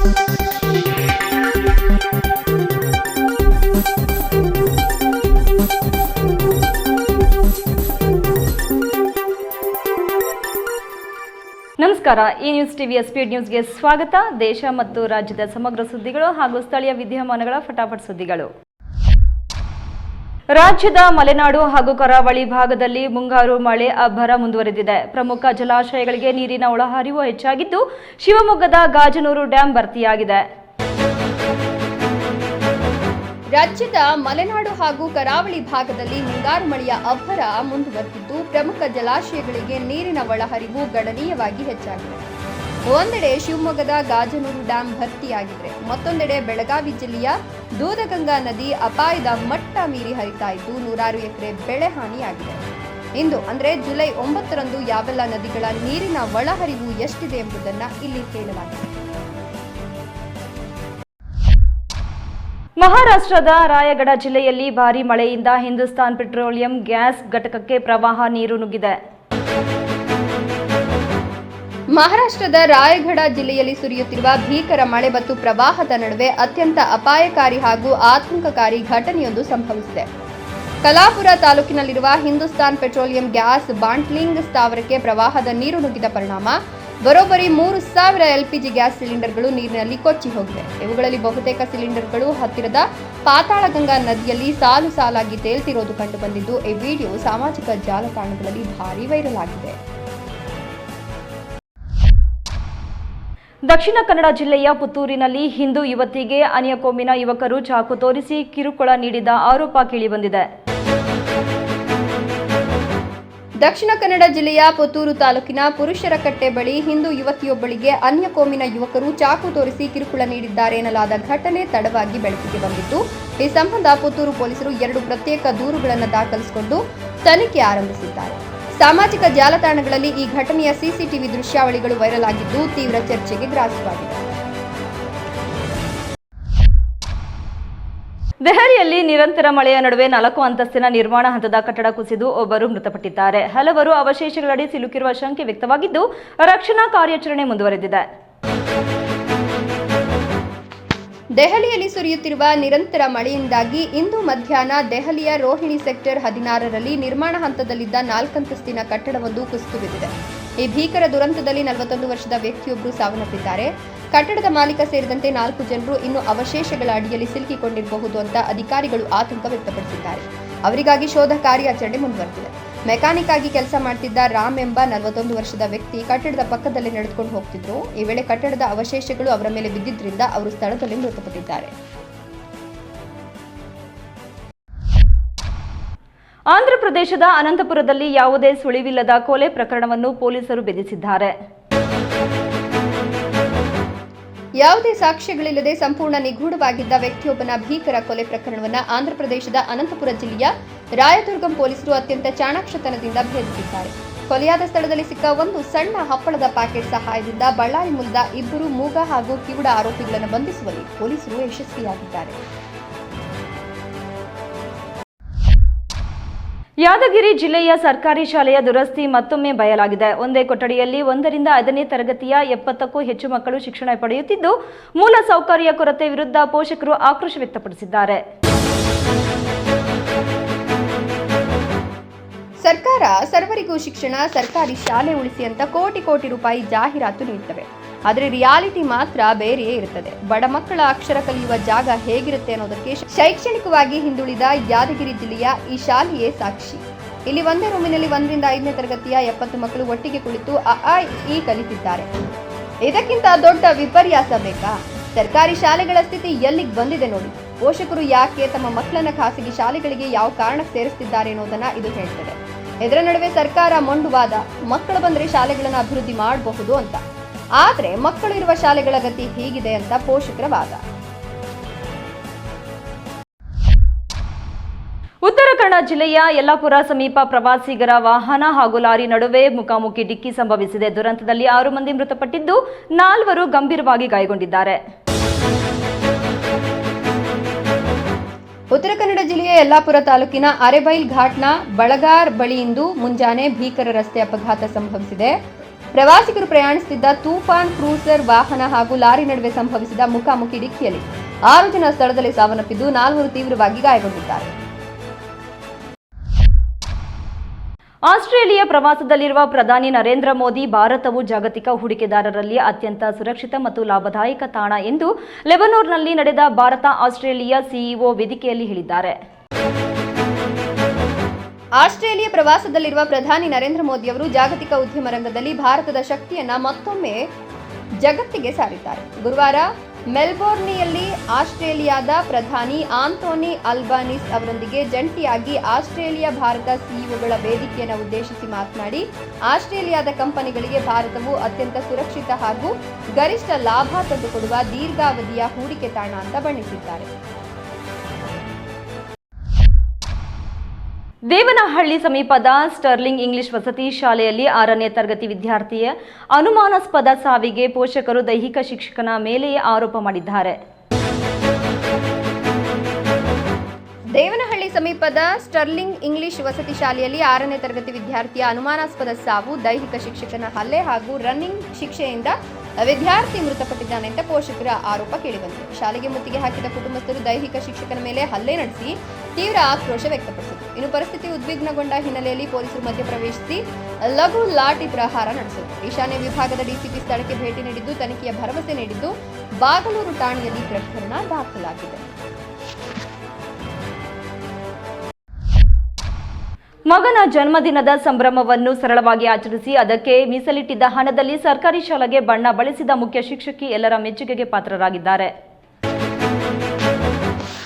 ನಮಸ್ಕಾರ. ಈ ನ್ಯೂಸ್ ಟಿವಿಯ ಸ್ಪೀಡ್ ನ್ಯೂಸ್ಗೆ ಸ್ವಾಗತ. ದೇಶ ಮತ್ತು ರಾಜ್ಯದ ಸಮಗ್ರ ಸುದ್ದಿಗಳು ಹಾಗೂ ಸ್ಥಳೀಯ ವಿದ್ಯಮಾನಗಳ ಫಟಾಫಟ್ ಸುದ್ದಿಗಳು. ರಾಜ್ಯದ ಮಲೆನಾಡು ಹಾಗೂ ಕರಾವಳಿ ಭಾಗದಲ್ಲಿ ಮುಂಗಾರು ಮಳೆ ಅಬ್ಬರ ಮುಂದುವರೆದಿದೆ. ಪ್ರಮುಖ ಜಲಾಶಯಗಳಿಗೆ ನೀರಿನ ಒಳಹರಿವು ಹೆಚ್ಚಾಗಿದ್ದು, ಶಿವಮೊಗ್ಗದ ಗಾಜನೂರು ಡ್ಯಾಂ ಭರ್ತಿಯಾಗಿದೆ. ರಾಜ್ಯದ ಮಲೆನಾಡು ಹಾಗೂ ಕರಾವಳಿ ಭಾಗದಲ್ಲಿ ಮುಂಗಾರು ಮಳೆಯ ಅಬ್ಬರ ಮುಂದುವರೆದಿದ್ದು, ಪ್ರಮುಖ ಜಲಾಶಯಗಳಿಗೆ ನೀರಿನ ಒಳಹರಿವು ಗಣನೀಯವಾಗಿ ಹೆಚ್ಚಾಗಿದೆ. ಒಂದೆಡೆ ಶಿವಮೊಗ್ಗದ ಗಾಜನೂರು ಡ್ಯಾಂ ಭರ್ತಿಯಾಗಿದ್ರೆ, ಮತ್ತೊಂದೆಡೆ ಬೆಳಗಾವಿ ಜಿಲ್ಲೆಯ ದೂಧಗಂಗಾ ನದಿ ಅಪಾಯದ ಮಟ್ಟ ಮೀರಿ ಹರಿತಾ ಇದ್ದು, 100 ಎಕರೆ ಬೆಳೆ ಹಾನಿಯಾಗಿದೆ. ಇಂದು ಅಂದರೆ ಜುಲೈ 9ರಂದು ಯಾವೆಲ್ಲ ನದಿಗಳ ನೀರಿನ ಒಳಹರಿವು ಎಷ್ಟಿದೆ ಎಂಬುದನ್ನು ಇಲ್ಲಿ ಹೇಳಲಾಗಿದೆ. ಮಹಾರಾಷ್ಟ್ರದ ರಾಯಗಢ ಜಿಲ್ಲೆಯಲ್ಲಿ ಭಾರೀ ಮಳೆಯಿಂದ ಹಿಂದೂಸ್ತಾನ್ ಪೆಟ್ರೋಲಿಯಂ ಗ್ಯಾಸ್ ಘಟಕಕ್ಕೆ ಪ್ರವಾಹ ನೀರು ನುಗ್ಗಿದೆ. ಮಹಾರಾಷ್ಟ್ರದ ರಾಯಗಢ ಜಿಲ್ಲೆಯಲ್ಲಿ ಸುರಿಯುತ್ತಿರುವ ಭೀಕರ ಮಳೆ ಮತ್ತು ಪ್ರವಾಹದ ನಡುವೆ ಅತ್ಯಂತ ಅಪಾಯಕಾರಿ ಹಾಗೂ ಆತಂಕಕಾರಿ ಘಟನೆಯೊಂದು ಸಂಭವಿಸಿದೆ. ಕಲಾಪುರ ತಾಲೂಕಿನಲ್ಲಿರುವ ಹಿಂದೂಸ್ತಾನ್ ಪೆಟ್ರೋಲಿಯಂ ಗ್ಯಾಸ್ ಬಾಂಟ್ಲಿಂಗ್ ಸ್ಥಾವರಕ್ಕೆ ಪ್ರವಾಹದ ನೀರು ನುಗ್ಗಿದ ಪರಿಣಾಮ ಬರೋಬ್ಬರಿ 3000 LPG ಗ್ಯಾಸ್ ಸಿಲಿಂಡರ್ಗಳು ನೀರಿನಲ್ಲಿ ಕೊಚ್ಚಿ ಹೋಗಿವೆ. ಇವುಗಳಲ್ಲಿ ಬಹುತೇಕ ಸಿಲಿಂಡರ್ಗಳು ಹತ್ತಿರದ ಪಾತಾಳಗಂಗಾ ನದಿಯಲ್ಲಿ ಸಾಲು ಸಾಲಾಗಿ ತೇಲ್ತಿರೋದು ಕಂಡುಬಂದಿದ್ದು, ಈ ವಿಡಿಯೋ ಸಾಮಾಜಿಕ ಜಾಲತಾಣಗಳಲ್ಲಿ ಭಾರೀ ವೈರಲ್ ಆಗಿದೆ. ದಕ್ಷಿಣ ಕನ್ನಡ ಜಿಲ್ಲೆಯ ಪುತ್ತೂರಿನಲ್ಲಿ ಹಿಂದೂ ಯುವತಿಗೆ ಅನ್ಯ ಕೋಮಿನ ಯುವಕರು ಚಾಕು ತೋರಿಸಿ ಕಿರುಕುಳ ನೀಡಿದ ಆರೋಪ ಕೇಳಿಬಂದಿದೆ. ದಕ್ಷಿಣ ಕನ್ನಡ ಜಿಲ್ಲೆಯ ಪುತ್ತೂರು ತಾಲೂಕಿನ ಪುರುಷರಕಟ್ಟೆ ಬಳಿ ಹಿಂದೂ ಯುವತಿಯೊಬ್ಬಳಿಗೆ ಅನ್ಯ ಕೋಮಿನ ಯುವಕರು ಚಾಕು ತೋರಿಸಿ ಕಿರುಕುಳ ನೀಡಿದ್ದಾರೆ ಎನ್ನಲಾದ ಘಟನೆ ತಡವಾಗಿ ಬೆಳಕಿಗೆ ಬಂದಿದ್ದು, ಈ ಸಂಬಂಧ ಪುತ್ತೂರು ಪೊಲೀಸರು 2 ಪ್ರತ್ಯೇಕ ದೂರುಗಳನ್ನು ದಾಖಲಿಸಿಕೊಂಡು ತನಿಖೆ ಆರಂಭಿಸಿದ್ದಾರೆ. ಸಾಮಾಜಿಕ ಜಾಲತಾಣಗಳಲ್ಲಿ ಈ ಘಟನೆಯ ಸಿಸಿಟಿವಿ ದೃಶ್ಯಾವಳಿಗಳು ವೈರಲ್ ಆಗಿದ್ದು, ತೀವ್ರ ಚರ್ಚೆಗೆ ಗ್ರಾಸವಾಗಿದೆ. ದೆಹಲಿಯಲ್ಲಿ ನಿರಂತರ ಮಳೆಯ ನಡುವೆ 4 ಅಂತಸ್ತಿನ ನಿರ್ಮಾಣ ಹಂತದ ಕಟ್ಟಡ ಕುಸಿದು ಒಬ್ಬರು ಮೃತಪಟ್ಟಿದ್ದಾರೆ. ಹಲವರು ಅವಶೇಷಗಳಡಿ ಸಿಲುಕಿರುವ ಶಂಕೆ ವ್ಯಕ್ತವಾಗಿದ್ದು, ರಕ್ಷಣಾ ಕಾರ್ಯಾಚರಣೆ ಮುಂದುವರೆದಿದೆ. ದೆಹಲಿಯಲ್ಲಿ ಸುರಿಯುತ್ತಿರುವ ನಿರಂತರ ಮಳೆಯಿಂದಾಗಿ ಇಂದು ಮಧ್ಯಾಹ್ನ ದೆಹಲಿಯ ರೋಹಿಣಿ ಸೆಕ್ಟರ್ 16ರಲ್ಲಿ ನಿರ್ಮಾಣ ಹಂತದಲ್ಲಿದ್ದ 4 ಅಂತಸ್ತಿನ ಕಟ್ಟಡವೊಂದು ಕುಸಿದು ಬಿದ್ದಿದೆ. ಈ ಭೀಕರ ದುರಂತದಲ್ಲಿ 41 ವರ್ಷದ ವ್ಯಕ್ತಿಯೊಬ್ಬರು ಸಾವನ್ನಪ್ಪಿದ್ದಾರೆ. ಕಟ್ಟಡದ ಮಾಲೀಕ ಸೇರಿದಂತೆ 4 ಜನರು ಇನ್ನು ಅವಶೇಷಗಳ ಅಡಿಯಲ್ಲಿ ಸಿಲುಕಿಕೊಂಡಿರಬಹುದು ಅಂತ ಅಧಿಕಾರಿಗಳು ಆತಂಕ ವ್ಯಕ್ತಪಡಿಸಿದ್ದಾರೆ. ಅವರಿಗಾಗಿ ಶೋಧ ಕಾರ್ಯಾಚರಣೆ ಮುಂದುವರೆದಿದೆ. ಮೆಕ್ಯಾನಿಕ್ ಆಗಿ ಕೆಲಸ ಮಾಡ್ತಿದ್ದ ರಾಮ್ ಎಂಬ 41 ವರ್ಷದ ವ್ಯಕ್ತಿ ಕಟ್ಟಡದ ಪಕ್ಕದಲ್ಲೇ ನಡೆದುಕೊಂಡು ಹೋಗ್ತಿದ್ರು. ಈ ವೇಳೆ ಕಟ್ಟಡದ ಅವಶೇಷಗಳು ಅವರ ಮೇಲೆ ಬಿದ್ದಿದ್ದರಿಂದ ಅವರು ಸ್ಥಳದಲ್ಲಿ ಮೃತಪಟ್ಟಿದ್ದಾರೆ. ಆಂಧ್ರಪ್ರದೇಶದ ಅನಂತಪುರದಲ್ಲಿ ಯಾವುದೇ ಸುಳಿವಿಲ್ಲದ ಕೊಲೆ ಪ್ರಕರಣವನ್ನು ಪೊಲೀಸರು ಭೇದಿಸಿದ್ದಾರೆ. ಯಾವುದೇ ಸಾಕ್ಷ್ಯಗಳಿಲ್ಲದೆ ಸಂಪೂರ್ಣ ನಿಗೂಢವಾಗಿದ್ದ ವ್ಯಕ್ತಿಯೊಬ್ಬನ ಭೀಕರ ಕೊಲೆ ಪ್ರಕರಣವನ್ನು ಆಂಧ್ರಪ್ರದೇಶದ ಅನಂತಪುರ ಜಿಲ್ಲೆಯ ರಾಯದುರ್ಗಂ ಪೊಲೀಸರು ಅತ್ಯಂತ ಚಾಣಾಕ್ಷತನದಿಂದ ಭೇದಿಸಿದ್ದಾರೆ. ಕೊಲೆಯಾದ ಸ್ಥಳದಲ್ಲಿ ಸಿಕ್ಕ ಒಂದು ಸಣ್ಣ ಹಪ್ಪಳದ ಪ್ಯಾಕೆಟ್ ಸಹಾಯದಿಂದ ಬಳ್ಳಾರಿ ಮೂಲದ 2 ಮೂಗ ಹಾಗೂ ಕಿವುಡ ಆರೋಪಿಗಳನ್ನು ಬಂಧಿಸುವಲ್ಲಿ ಪೊಲೀಸರು ಯಶಸ್ವಿಯಾಗಿದ್ದಾರೆ. ಯಾದಗಿರಿ ಜಿಲ್ಲೆಯ ಸರ್ಕಾರಿ ಶಾಲೆಯ ದುರಸ್ತಿ ಮತ್ತೊಮ್ಮೆ ಬಯಲಾಗಿದೆ. ಒಂದೇ ಕೊಠಡಿಯಲ್ಲಿ 1ರಿಂದ 5ನೇ ತರಗತಿಯ 70ಕ್ಕೂ ಹೆಚ್ಚು ಮಕ್ಕಳು ಶಿಕ್ಷಣ ಪಡೆಯುತ್ತಿದ್ದು, ಮೂಲ ಸೌಕರ್ಯ ಕೊರತೆ ವಿರುದ್ಧ ಪೋಷಕರು ಆಕ್ರೋಶ ವ್ಯಕ್ತಪಡಿಸಿದ್ದಾರೆ. ಸರ್ಕಾರ ಸರ್ವರಿಗೂ ಶಿಕ್ಷಣ, ಸರ್ಕಾರಿ ಶಾಲೆ ಉಳಿಸಿ ಅಂತ ಕೋಟಿ ರೂಪಾಯಿ ಜಾಹೀರಾತು ನೀಡುತ್ತವೆ. ಆದರೆ ರಿಯಾಲಿಟಿ ಮಾತ್ರ ಬೇರೆಯೇ ಇರುತ್ತದೆ. ಬಡ ಮಕ್ಕಳ ಅಕ್ಷರ ಕಲಿಯುವ ಜಾಗ ಹೇಗಿರುತ್ತೆ ಅನ್ನೋದಕ್ಕೆ ಶೈಕ್ಷಣಿಕವಾಗಿ ಹಿಂದುಳಿದ ಯಾದಗಿರಿ ಜಿಲ್ಲೆಯ ಈ ಶಾಲೆಯೇ ಸಾಕ್ಷಿ. ಇಲ್ಲಿ ಒಂದೇ ರೂಮಿನಲ್ಲಿ 1ರಿಂದ 5ನೇ ತರಗತಿಯ 70 ಮಕ್ಕಳು ಒಟ್ಟಿಗೆ ಕುಳಿತು ಅ ಈ ಕಲಿತಿದ್ದಾರೆ. ಇದಕ್ಕಿಂತ ದೊಡ್ಡ ವಿಪರ್ಯಾಸ ಬೇಕಾ? ಸರ್ಕಾರಿ ಶಾಲೆಗಳ ಸ್ಥಿತಿ ಎಲ್ಲಿಗೆ ಬಂದಿದೆ ನೋಡಿ. ಪೋಷಕರು ಯಾಕೆ ತಮ್ಮ ಮಕ್ಕಳನ್ನ ಖಾಸಗಿ ಶಾಲೆಗಳಿಗೆ ಯಾವ ಕಾರಣಕ್ಕೆ ಸೇರಿಸ್ತಿದ್ದಾರೆ ಅನ್ನೋದನ್ನ ಇದು ಹೇಳ್ತದೆ. ಇದರ ನಡುವೆ ಸರ್ಕಾರ ಮೊಂಡುವಾದ, ಮಕ್ಕಳು ಬಂದರೆ ಶಾಲೆಗಳನ್ನು ಅಭಿವೃದ್ಧಿ ಮಾಡಬಹುದು ಅಂತ. ಆದರೆ ಮಕ್ಕಳು ಇರುವ ಶಾಲೆಗಳ ಗತಿ ಹೀಗಿದೆ ಅಂತ ಪೋಷಕರ ವಾದ. ಉತ್ತರ ಕನ್ನಡ ಜಿಲ್ಲೆಯ ಯಲ್ಲಾಪುರ ಸಮೀಪ ಪ್ರವಾಸಿಗರ ವಾಹನ ಹಾಗೂ ಲಾರಿ ನಡುವೆ ಮುಖಾಮುಖಿ ಡಿಕ್ಕಿ ಸಂಭವಿಸಿದೆ. ದುರಂತದಲ್ಲಿ 6 ಮಂದಿ ಮೃತಪಟ್ಟಿದ್ದು, 4 ಗಂಭೀರವಾಗಿ ಗಾಯಗೊಂಡಿದ್ದಾರೆ. ಉತ್ತರ ಕನ್ನಡ ಜಿಲ್ಲೆಯ ಯಲ್ಲಾಪುರ ತಾಲೂಕಿನ ಅರೆಬೈಲ್ ಘಾಟ್ನ ಬಳಗಾರ್ ಬಳಿ ಇಂದು ಮುಂಜಾನೆ ಭೀಕರ ರಸ್ತೆ ಅಪಘಾತ ಸಂಭವಿಸಿದೆ. ಪ್ರವಾಸಿಗರು ಪ್ರಯಾಣಿಸುತ್ತಿದ್ದ ತೂಫಾನ್ ಕ್ರೂಸರ್ ವಾಹನ ಹಾಗೂ ಲಾರಿ ನಡುವೆ ಸಂಭವಿಸಿದ ಮುಖಾಮುಖಿ ಡಿಕ್ಕಿಯಲ್ಲಿ 6 ಜನ ಸ್ಥಳದಲ್ಲಿ ಸಾವನ್ನಪ್ಪಿದ್ದು 4 ತೀವ್ರವಾಗಿ ಗಾಯಗೊಂಡಿದ್ದಾರೆ. ಆಸ್ಟ್ರೇಲಿಯಾ ಪ್ರವಾಸದಲ್ಲಿರುವ ಪ್ರಧಾನಿ ನರೇಂದ್ರ ಮೋದಿ ಭಾರತವು ಜಾಗತಿಕ ಹೂಡಿಕೆದಾರರಲ್ಲಿ ಅತ್ಯಂತ ಸುರಕ್ಷಿತ ಮತ್ತು ಲಾಭದಾಯಕ ತಾಣ ಎಂದು ಲೆಬನೋನ್ನಲ್ಲಿ ನಡೆದ ಭಾರತ ಆಸ್ಟ್ರೇಲಿಯಾ ಸಿಇಒ ವೇದಿಕೆಯಲ್ಲಿ ಹೇಳಿದ್ದಾರೆ. ಆಸ್ಟ್ರೇಲಿಯಾ ಪ್ರವಾಸದಲ್ಲಿರುವ ಪ್ರಧಾನಿ ನರೇಂದ್ರ ಮೋದಿ ಅವರು ಜಾಗತಿಕ ಉದ್ಯಮ ರಂಗದಲ್ಲಿ ಭಾರತದ ಶಕ್ತಿಯನ್ನ ಮತ್ತೊಮ್ಮೆ ಜಗತ್ತಿಗೆ ಸಾರಿದ್ದಾರೆ. ಗುರುವಾರ ಮೆಲ್ಬೋರ್ನ್ನಲ್ಲಿ ಆಸ್ಟ್ರೇಲಿಯಾದ ಪ್ರಧಾನಿ ಆಂಥೋನಿ ಅಲ್ಬನೀಸ್ ಅವರೊಂದಿಗೆ ಜಂಟಿಯಾಗಿ ಆಸ್ಟ್ರೇಲಿಯಾ ಭಾರತ ಸಿಇಒಗಳ ವೇದಿಕೆಯನ್ನು ಉದ್ದೇಶಿಸಿ ಮಾತನಾಡಿ, ಆಸ್ಟ್ರೇಲಿಯಾದ ಕಂಪನಿಗಳಿಗೆ ಭಾರತವು ಅತ್ಯಂತ ಸುರಕ್ಷಿತ ಹಾಗೂ ಗರಿಷ್ಠ ಲಾಭ ತಂದುಕೊಡುವ ದೀರ್ಘಾವಧಿಯ ಹೂಡಿಕೆ ತಾಣ ಅಂತ ಬಣ್ಣಿಸಿದ್ದಾರೆ. ದೇವನಹಳ್ಳಿ ಸಮೀಪದ ಸ್ಟರ್ಲಿಂಗ್ ಇಂಗ್ಲಿಷ್ ವಸತಿ ಶಾಲೆಯಲ್ಲಿ 6ನೇ ತರಗತಿ ವಿದ್ಯಾರ್ಥಿಯ ಅನುಮಾನಾಸ್ಪದ ಸಾವಿಗೆ ಪೋಷಕರು ದೈಹಿಕ ಶಿಕ್ಷಕನ ಮೇಲೆಯೇ ಆರೋಪ ಮಾಡಿದ್ದಾರೆ. ದೇವನಹಳ್ಳಿ ಸಮೀಪದ ಸ್ಟರ್ಲಿಂಗ್ ಇಂಗ್ಲಿಷ್ ವಸತಿ ಶಾಲೆಯಲ್ಲಿ 6ನೇ ತರಗತಿ ವಿದ್ಯಾರ್ಥಿಯ ಅನುಮಾನಾಸ್ಪದ ಸಾವು, ದೈಹಿಕ ಶಿಕ್ಷಕನ ಹಲ್ಲೆ ಹಾಗೂ ರನ್ನಿಂಗ್ ಶಿಕ್ಷೆಯಿಂದ ವಿದ್ಯಾರ್ಥಿ ಮೃತಪಟ್ಟಿದ್ದಾನೆ ಅಂತ ಪೋಷಕರ ಆರೋಪ ಕೇಳಿಬಂದಿದೆ. ಶಾಲೆಗೆ ಮುತ್ತಿಗೆ ಹಾಕಿದ ಕುಟುಂಬಸ್ಥರು ದೈಹಿಕ ಶಿಕ್ಷಕನ ಮೇಲೆ ಹಲ್ಲೆ ನಡೆಸಿ ತೀವ್ರ ಆಕ್ರೋಶ ವ್ಯಕ್ತಪಡಿಸಿದರು. ಇನ್ನು ಪರಿಸ್ಥಿತಿ ಉದ್ವಿಗ್ನಗೊಂಡ ಹಿನ್ನೆಲೆಯಲ್ಲಿ ಪೊಲೀಸರು ಮಧ್ಯಪ್ರವೇಶಿಸಿ ಲಘು ಲಾಠಿ ಪ್ರಹಾರ ನಡೆಸಿದರು. ಈಶಾನ್ಯ ವಿಭಾಗದ ಡಿಸಿಪಿ ಸ್ಥಳಕ್ಕೆ ಭೇಟಿ ನೀಡಿದ್ದು ತನಿಖೆಯ ಭರವಸೆ ನೀಡಿದ್ದು ಬಾಗಲೂರು ಠಾಣೆಯಲ್ಲಿ ಪ್ರಕರಣ ದಾಖಲಾಗಿದೆ. ಮಗನ ಜನ್ಮದಿನದ ಸಂಭ್ರಮವನ್ನು ಸರಳವಾಗಿ ಆಚರಿಸಿ ಅದಕ್ಕೆ ಮೀಸಲಿಟ್ಟಿದ್ದ ಹಣದಲ್ಲಿ ಸರ್ಕಾರಿ ಶಾಲೆಗೆ ಬಣ್ಣ ಬಳಸಿದ ಮುಖ್ಯ ಶಿಕ್ಷಕಿ ಎಲ್ಲರ ಮೆಚ್ಚುಗೆಗೆ ಪಾತ್ರರಾಗಿದ್ದಾರೆ.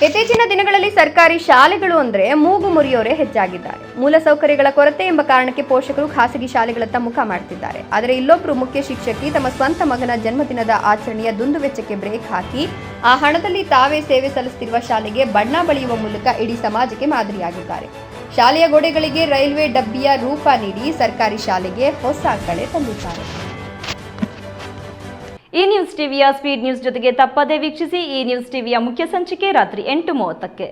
ಇತ್ತೀಚಿನ ದಿನಗಳಲ್ಲಿ ಸರ್ಕಾರಿ ಶಾಲೆಗಳು ಅಂದ್ರೆ ಮೂಗು ಮುರಿಯೋರೇ ಹೆಚ್ಚಾಗಿದ್ದಾರೆ. ಮೂಲಸೌಕರ್ಯಗಳ ಕೊರತೆ ಎಂಬ ಕಾರಣಕ್ಕೆ ಪೋಷಕರು ಖಾಸಗಿ ಶಾಲೆಗಳತ್ತ ಮುಖ ಮಾಡ್ತಿದ್ದಾರೆ. ಆದರೆ ಇಲ್ಲೊಬ್ಬರು ಮುಖ್ಯ ಶಿಕ್ಷಕಿ ತಮ್ಮ ಸ್ವಂತ ಮಗನ ಜನ್ಮದಿನದ ಆಚರಣೆಯ ದುಂದುವೆಚ್ಚಕ್ಕೆ ಬ್ರೇಕ್ ಹಾಕಿ ಆ ಹಣದಲ್ಲಿ ತಾವೇ ಸೇವೆ ಸಲ್ಲಿಸುತ್ತಿರುವ ಶಾಲೆಗೆ ಬಣ್ಣ ಬಳಿಯುವ ಮೂಲಕ ಇಡೀ ಸಮಾಜಕ್ಕೆ ಮಾದರಿಯಾಗಿದ್ದಾರೆ. ಶಾಲೆಯ ಗೋಡೆಗಳಿಗೆ ರೈಲ್ವೆ ಡಬ್ಬಿಯ ರೂಪ ನೀಡಿ ಸರ್ಕಾರಿ ಶಾಲೆಗೆ ಹೊಸ ಕಳೆ ತಂದಿದ್ದಾರೆ. ಈ ನ್ಯೂಸ್ ಟಿವಿಯ ಸ್ಪೀಡ್ ನ್ಯೂಸ್ ಜೊತೆಗೆ ತಪ್ಪದೇ ವೀಕ್ಷಿಸಿ. ಈ ನ್ಯೂಸ್ ಟಿವಿಯ ಮುಖ್ಯ ಸಂಚಿಕೆ ರಾತ್ರಿ 8:30ಕ್ಕೆ.